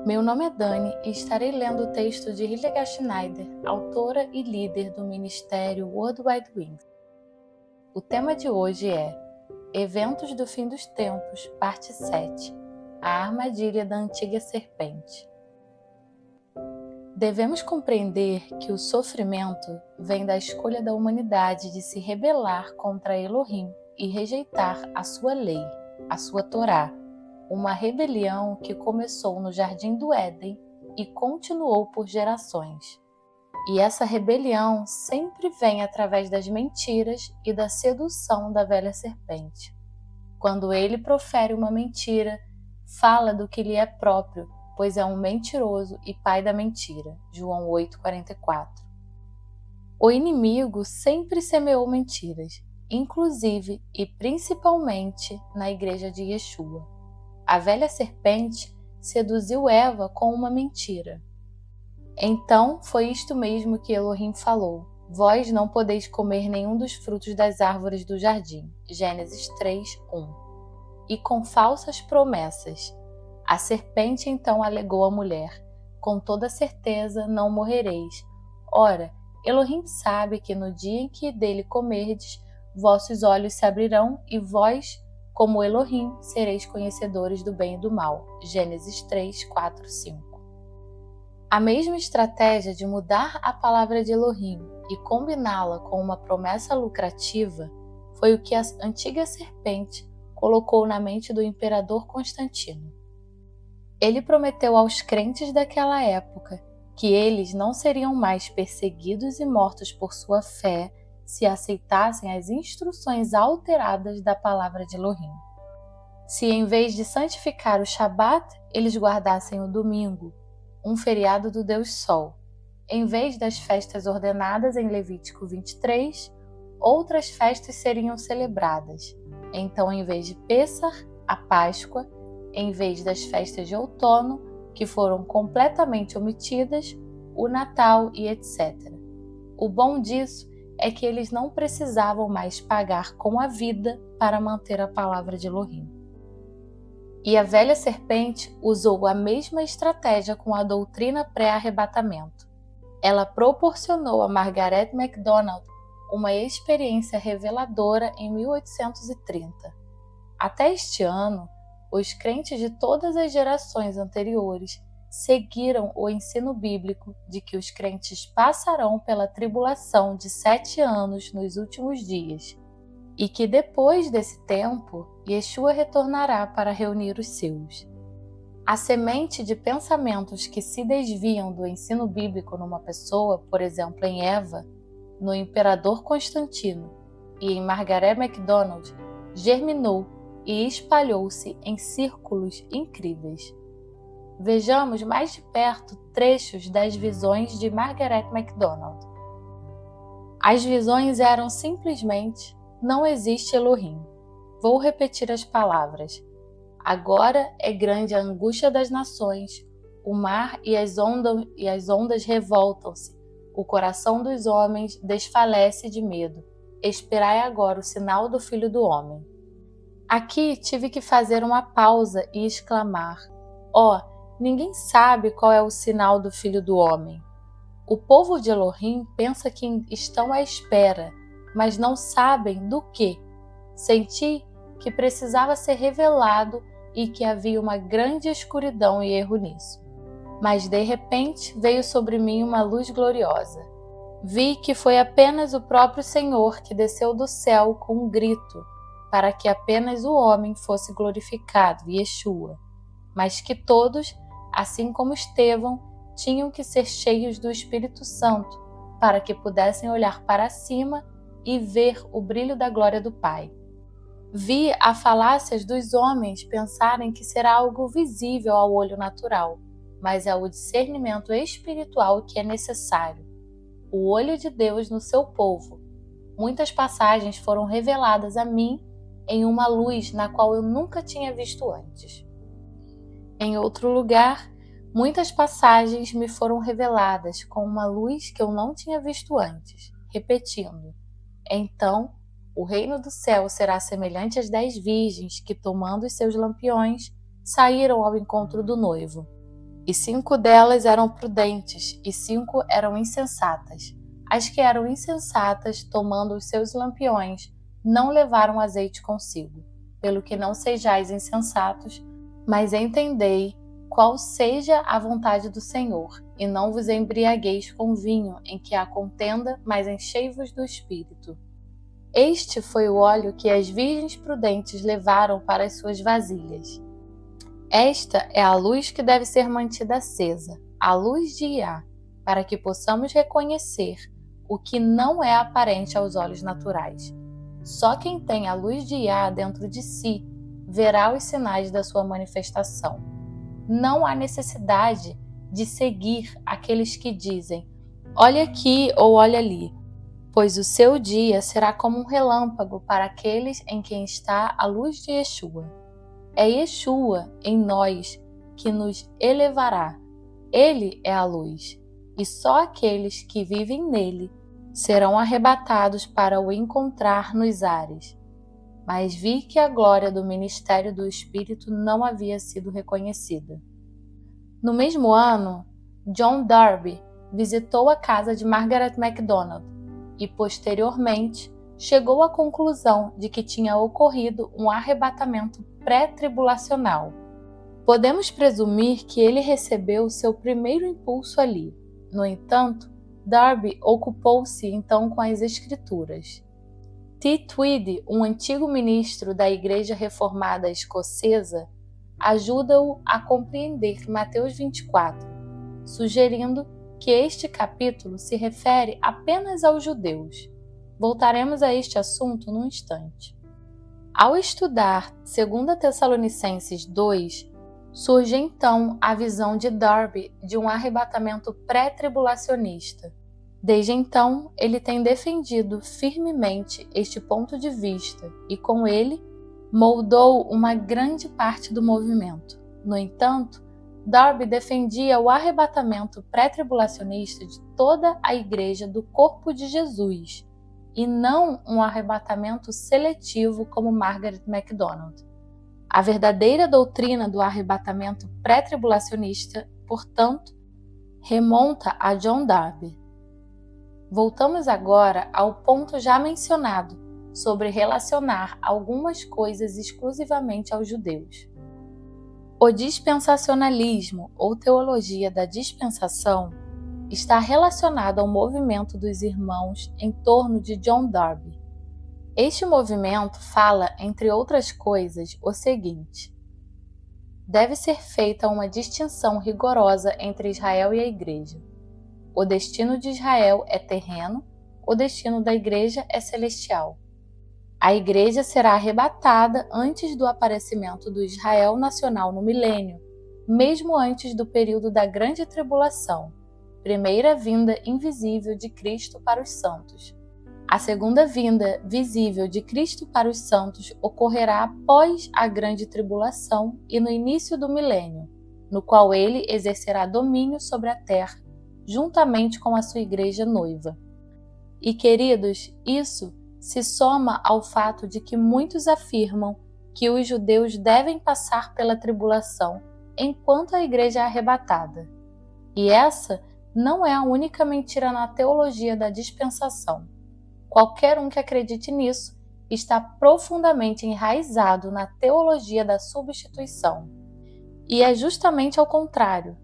Meu nome é Dani e estarei lendo o texto de Hildegard Schneider, autora e líder do Ministério World Wide Wings. O tema de hoje é Eventos do Fim dos Tempos, parte 7, A Armadilha da Antiga Serpente. Devemos compreender que o sofrimento vem da escolha da humanidade de se rebelar contra Elohim e rejeitar a sua lei, a sua Torá, uma rebelião que começou no Jardim do Éden e continuou por gerações. E essa rebelião sempre vem através das mentiras e da sedução da velha serpente. Quando ele profere uma mentira, fala do que lhe é próprio, pois é um mentiroso e pai da mentira. João 8,44. O inimigo sempre semeou mentiras, inclusive e principalmente na igreja de Yeshua. A velha serpente seduziu Eva com uma mentira. Então foi isto mesmo que Elohim falou: Vós não podeis comer nenhum dos frutos das árvores do jardim. Gênesis 3:1. E com falsas promessas. A serpente então alegou à mulher: Com toda certeza não morrereis. Ora, Elohim sabe que no dia em que dele comerdes, vossos olhos se abrirão e vós, como Elohim, sereis conhecedores do bem e do mal. Gênesis 3:4-5. A mesma estratégia de mudar a palavra de Elohim e combiná-la com uma promessa lucrativa foi o que a antiga serpente colocou na mente do imperador Constantino. Ele prometeu aos crentes daquela época que eles não seriam mais perseguidos e mortos por sua fé se aceitassem as instruções alteradas da palavra de Elohim. Se em vez de santificar o Shabat, eles guardassem o domingo, um feriado do Deus Sol, em vez das festas ordenadas em Levítico 23, outras festas seriam celebradas. Então, em vez de Pêssar, a Páscoa, em vez das festas de outono, que foram completamente omitidas, o Natal e etc. O bom disso é que eles não precisavam mais pagar com a vida para manter a palavra de Elohim. E a velha serpente usou a mesma estratégia com a doutrina pré-arrebatamento. Ela proporcionou a Margaret MacDonald uma experiência reveladora em 1830. Até este ano, os crentes de todas as gerações anteriores seguiram o ensino bíblico de que os crentes passarão pela tribulação de 7 anos nos últimos dias e que depois desse tempo, Yeshua retornará para reunir os seus. A semente de pensamentos que se desviam do ensino bíblico numa pessoa, por exemplo em Eva, no imperador Constantino e em Margaret MacDonald, germinou e espalhou-se em círculos incríveis. Vejamos mais de perto trechos das visões de Margaret MacDonald. As visões eram simplesmente: não existe Elohim. Vou repetir as palavras. Agora é grande a angústia das nações, o mar e as ondas revoltam-se, o coração dos homens desfalece de medo. Esperai agora o sinal do Filho do Homem. Aqui tive que fazer uma pausa e exclamar: ninguém sabe qual é o sinal do Filho do Homem. O povo de Elohim pensa que estão à espera, mas não sabem do que. Senti que precisava ser revelado e que havia uma grande escuridão e erro nisso. Mas de repente veio sobre mim uma luz gloriosa. Vi que foi apenas o próprio Senhor que desceu do céu com um grito, para que apenas o homem fosse glorificado, Yeshua, mas que todos, assim como Estevão, tinham que ser cheios do Espírito Santo, para que pudessem olhar para cima e ver o brilho da glória do Pai. Vi a falácias dos homens pensarem que será algo visível ao olho natural, mas é o discernimento espiritual que é necessário. O olho de Deus no seu povo. Muitas passagens foram reveladas a mim em uma luz na qual eu nunca tinha visto antes. Em outro lugar, muitas passagens me foram reveladas com uma luz que eu não tinha visto antes, repetindo: Então, o reino do céu será semelhante às 10 virgens que, tomando os seus lampiões, saíram ao encontro do noivo. E 5 delas eram prudentes, e 5 eram insensatas. As que eram insensatas, tomando os seus lampiões, não levaram azeite consigo. Pelo que não sejais insensatos, mas entendei qual seja a vontade do Senhor, e não vos embriagueis com vinho em que há contenda, mas enchei-vos do Espírito. Este foi o óleo que as virgens prudentes levaram para as suas vasilhas. Esta é a luz que deve ser mantida acesa, a luz de Iá, para que possamos reconhecer o que não é aparente aos olhos naturais. Só quem tem a luz de Iá dentro de si verá os sinais da sua manifestação. Não há necessidade de seguir aqueles que dizem: olha aqui ou olha ali, pois o seu dia será como um relâmpago para aqueles em quem está a luz de Yeshua. É Yeshua em nós que nos elevará. Ele é a luz, e só aqueles que vivem nele serão arrebatados para o encontrar nos ares. Mas vi que a glória do ministério do Espírito não havia sido reconhecida. No mesmo ano, John Darby visitou a casa de Margaret MacDonald e, posteriormente, chegou à conclusão de que tinha ocorrido um arrebatamento pré-tribulacional. Podemos presumir que ele recebeu seu primeiro impulso ali. No entanto, Darby ocupou-se então com as Escrituras. T. Tweed, um antigo ministro da Igreja Reformada Escocesa, ajuda-o a compreender Mateus 24, sugerindo que este capítulo se refere apenas aos judeus. Voltaremos a este assunto num instante. Ao estudar 2 Tessalonicenses 2, surge então a visão de Darby de um arrebatamento pré-tribulacionista. Desde então, ele tem defendido firmemente este ponto de vista e, com ele, moldou uma grande parte do movimento. No entanto, Darby defendia o arrebatamento pré-tribulacionista de toda a Igreja do corpo de Jesus, e não um arrebatamento seletivo como Margaret MacDonald. A verdadeira doutrina do arrebatamento pré-tribulacionista, portanto, remonta a John Darby. Voltamos agora ao ponto já mencionado sobre relacionar algumas coisas exclusivamente aos judeus. O dispensacionalismo, ou teologia da dispensação, está relacionado ao movimento dos irmãos em torno de John Darby. Este movimento fala, entre outras coisas, o seguinte: deve ser feita uma distinção rigorosa entre Israel e a Igreja. O destino de Israel é terreno, o destino da Igreja é celestial. A Igreja será arrebatada antes do aparecimento do Israel nacional no milênio, mesmo antes do período da Grande Tribulação, primeira vinda invisível de Cristo para os santos. A segunda vinda visível de Cristo para os santos ocorrerá após a Grande Tribulação e no início do milênio, no qual ele exercerá domínio sobre a terra, juntamente com a sua Igreja noiva. E, queridos, isso se soma ao fato de que muitos afirmam que os judeus devem passar pela tribulação enquanto a Igreja é arrebatada. E essa não é a única mentira na teologia da dispensação. Qualquer um que acredite nisso está profundamente enraizado na teologia da substituição. E é justamente ao contrário.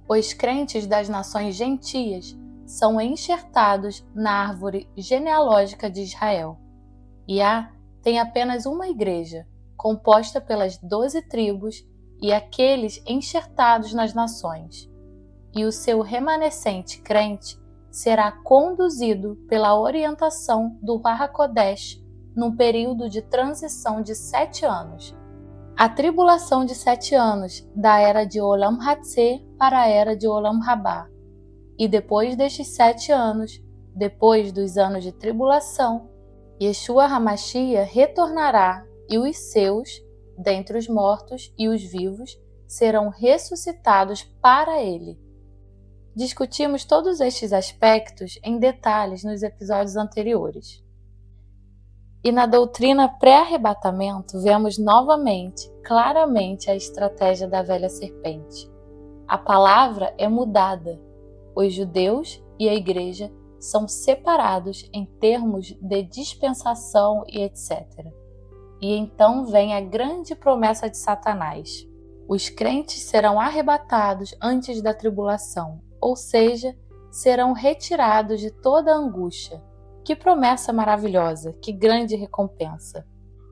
Os crentes das nações gentias são enxertados na árvore genealógica de Israel. Iá tem apenas uma igreja, composta pelas 12 tribos e aqueles enxertados nas nações. E o seu remanescente crente será conduzido pela orientação do Ruach HaKodesh num período de transição de 7 anos. A tribulação de 7 anos da era de Olam Hatzeh para a era de Olam Rabá. E depois destes 7 anos, depois dos anos de tribulação, Yeshua HaMashiach retornará e os seus, dentre os mortos e os vivos, serão ressuscitados para ele. Discutimos todos estes aspectos em detalhes nos episódios anteriores. E na doutrina pré-arrebatamento, vemos novamente, claramente, a estratégia da velha serpente. A palavra é mudada. Os judeus e a igreja são separados em termos de dispensação e etc. E então vem a grande promessa de Satanás. Os crentes serão arrebatados antes da tribulação, ou seja, serão retirados de toda a angústia. Que promessa maravilhosa, que grande recompensa!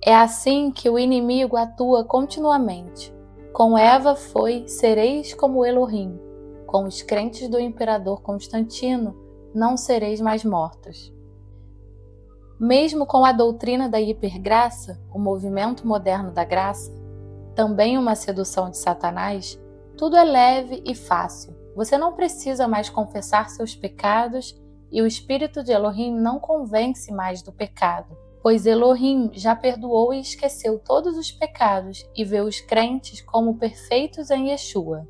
É assim que o inimigo atua continuamente. Com Eva foi: sereis como Elohim. Com os crentes do imperador Constantino, não sereis mais mortos. Mesmo com a doutrina da hipergraça, o movimento moderno da graça, também uma sedução de Satanás, tudo é leve e fácil. Você não precisa mais confessar seus pecados e o espírito de Elohim não convence mais do pecado, pois Elohim já perdoou e esqueceu todos os pecados e vê os crentes como perfeitos em Yeshua.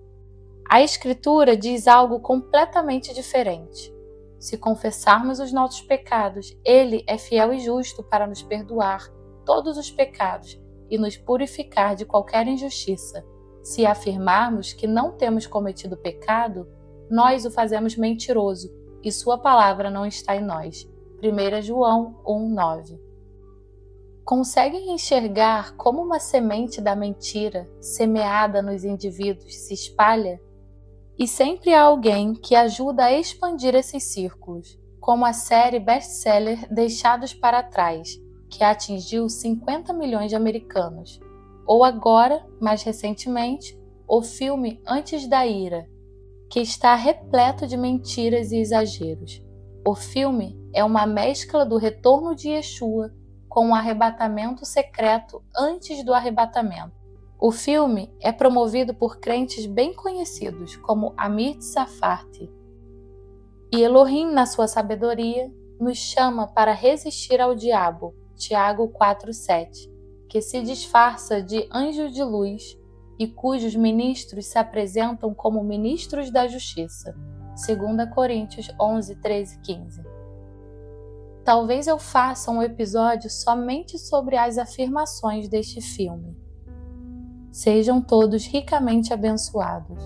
A Escritura diz algo completamente diferente. Se confessarmos os nossos pecados, Ele é fiel e justo para nos perdoar todos os pecados e nos purificar de qualquer injustiça. Se afirmarmos que não temos cometido pecado, nós o fazemos mentiroso e sua palavra não está em nós. 1 João 1:9. Conseguem enxergar como uma semente da mentira semeada nos indivíduos se espalha? E sempre há alguém que ajuda a expandir esses círculos, como a série best-seller Deixados para Trás, que atingiu 50 milhões de americanos, ou agora, mais recentemente, o filme Antes da Ira, que está repleto de mentiras e exageros. O filme é uma mescla do retorno de Yeshua com o arrebatamento secreto antes do arrebatamento. O filme é promovido por crentes bem conhecidos, como Amir Tsarfati. E Elohim, na sua sabedoria, nos chama para resistir ao diabo, Tiago 4:7, que se disfarça de anjo de luz e cujos ministros se apresentam como ministros da justiça, 2 Coríntios 11:13-15. Talvez eu faça um episódio somente sobre as afirmações deste filme. Sejam todos ricamente abençoados.